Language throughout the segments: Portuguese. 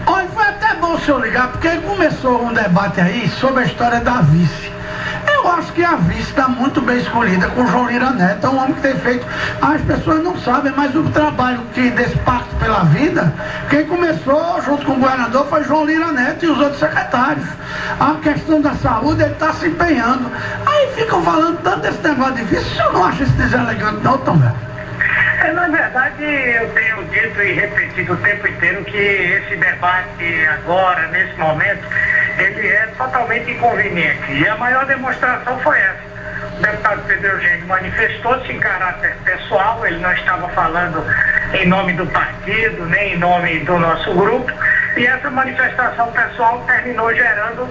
Olha, foi até bom o senhor ligar, porque começou um debate aí sobre a história da vice. Eu acho que a vice está muito bem escolhida com o João Lira Neto, é um homem que tem feito, as pessoas não sabem, mas o trabalho desse Pacto pela Vida, quem começou junto com o governador foi João Lira Neto e os outros secretários. A questão da saúde, ele está se empenhando. Aí ficam falando tanto desse negócio de vice, o senhor não acha isso deselegante não, Tom Velho? Na verdade, eu tenho dito e repetido o tempo inteiro que esse debate agora, nesse momento, ele é totalmente inconveniente. E a maior demonstração foi essa. O deputado Pedro Eugênio manifestou-se em caráter pessoal, ele não estava falando em nome do partido, nem em nome do nosso grupo, e essa manifestação pessoal terminou gerando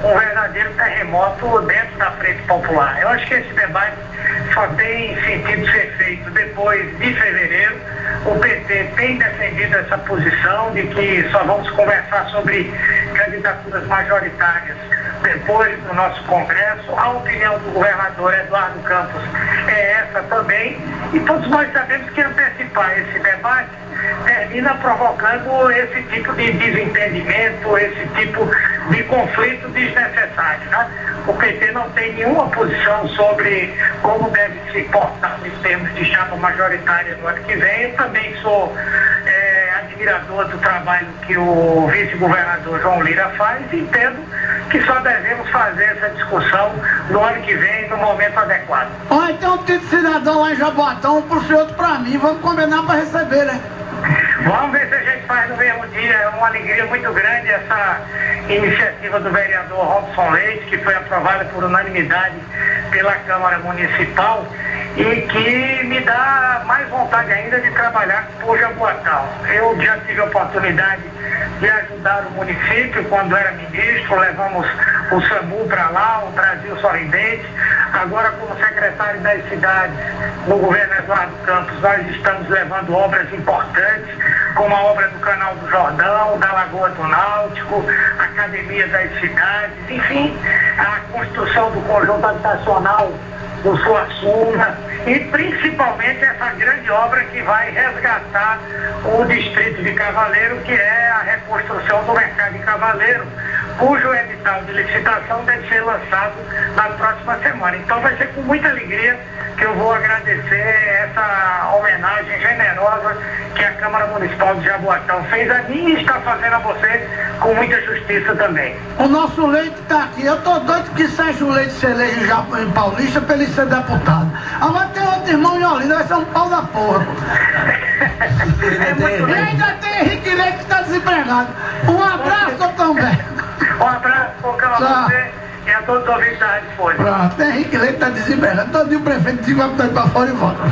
um verdadeiro terremoto dentro da Frente Popular. Eu acho que esse debate só tem sentido ser feito depois de fevereiro. O PT tem defendido essa posição de que só vamos conversar sobre candidaturas majoritárias depois do nosso Congresso. A opinião do governador Eduardo Campos é essa também, e todos nós sabemos que antecipar esse debate termina provocando esse tipo de desentendimento, esse tipo de conflito desnecessário, né? O PT não tem nenhuma posição sobre como deve se portar em termos de chapa majoritária no ano que vem. Eu também sou admirador do trabalho que o vice-governador João Lira faz e entendo que só devemos fazer essa discussão no ano que vem, no momento adequado. Olha, tem um título de cidadão lá em Jaboatão, um pro senhor e outro pra mim, vamos combinar para receber, né? Vamos ver se a gente faz no mesmo dia. É uma alegria muito grande essa iniciativa do vereador Robson Leite, que foi aprovada por unanimidade pela Câmara Municipal e que me dá mais vontade ainda de trabalhar por Jaboatão. Eu já tive a oportunidade de ajudar o município quando era ministro, levamos o SAMU para lá, o Brasil Sorridente. Agora, como secretário das cidades no governo Eduardo Campos, nós estamos levando obras importantes, como a obra do Canal do Jordão, da Lagoa do Náutico, a Academia das Cidades, enfim, a construção do conjunto habitacional do Suassuna e principalmente essa grande obra que vai resgatar o distrito de Cavaleiro, que é a reconstrução do mercado de Cavaleiro, cujo edital de licitação deve ser lançado na próxima semana. Então vai ser com muita alegria que eu vou agradecer essa homenagem generosa que a Câmara Municipal de Jaboatão fez a mim e está fazendo a você com muita justiça também. O nosso Leite está aqui. Eu tô doido que Sérgio Leite se eleja em Paulista para ele ser deputado. Agora tem outro irmão em Olinda, vai ser um pau da porra. E ainda tem Henrique Leite que está desempregado. Um abraço, doutor Humberto. Um abraço, Cocão, a você e a todos os ouvintes da Rádio Folha. Pronto, Henrique Leite está desempregado. Todo dia o prefeito diz que vai botar ele para fora e volta.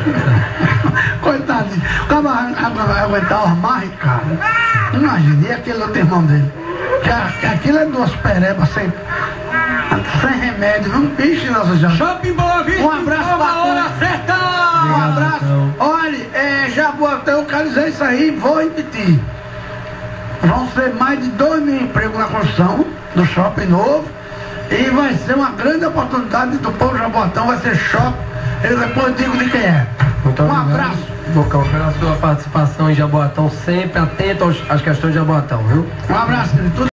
Coitadinho. O cara vai aguentar o amarre, cara. Imagina, e aquele outro irmão dele? Que aquilo é duas perebas sem remédio, não piche, nossa gente. Shopping Boa Vista, um abraço pra hora certa! Um abraço. Olha, Jaboatão, eu quero dizer isso aí, vou repetir. Vão ser mais de 2 mil empregos na construção do shopping novo e vai ser uma grande oportunidade do povo Jaboatão, vai ser shopping. Eu depois digo de quem é. Muito um obrigado, abraço. Bocão, pela sua participação em Jaboatão, sempre atento às questões de Jaboatão, viu? Um abraço, tudo.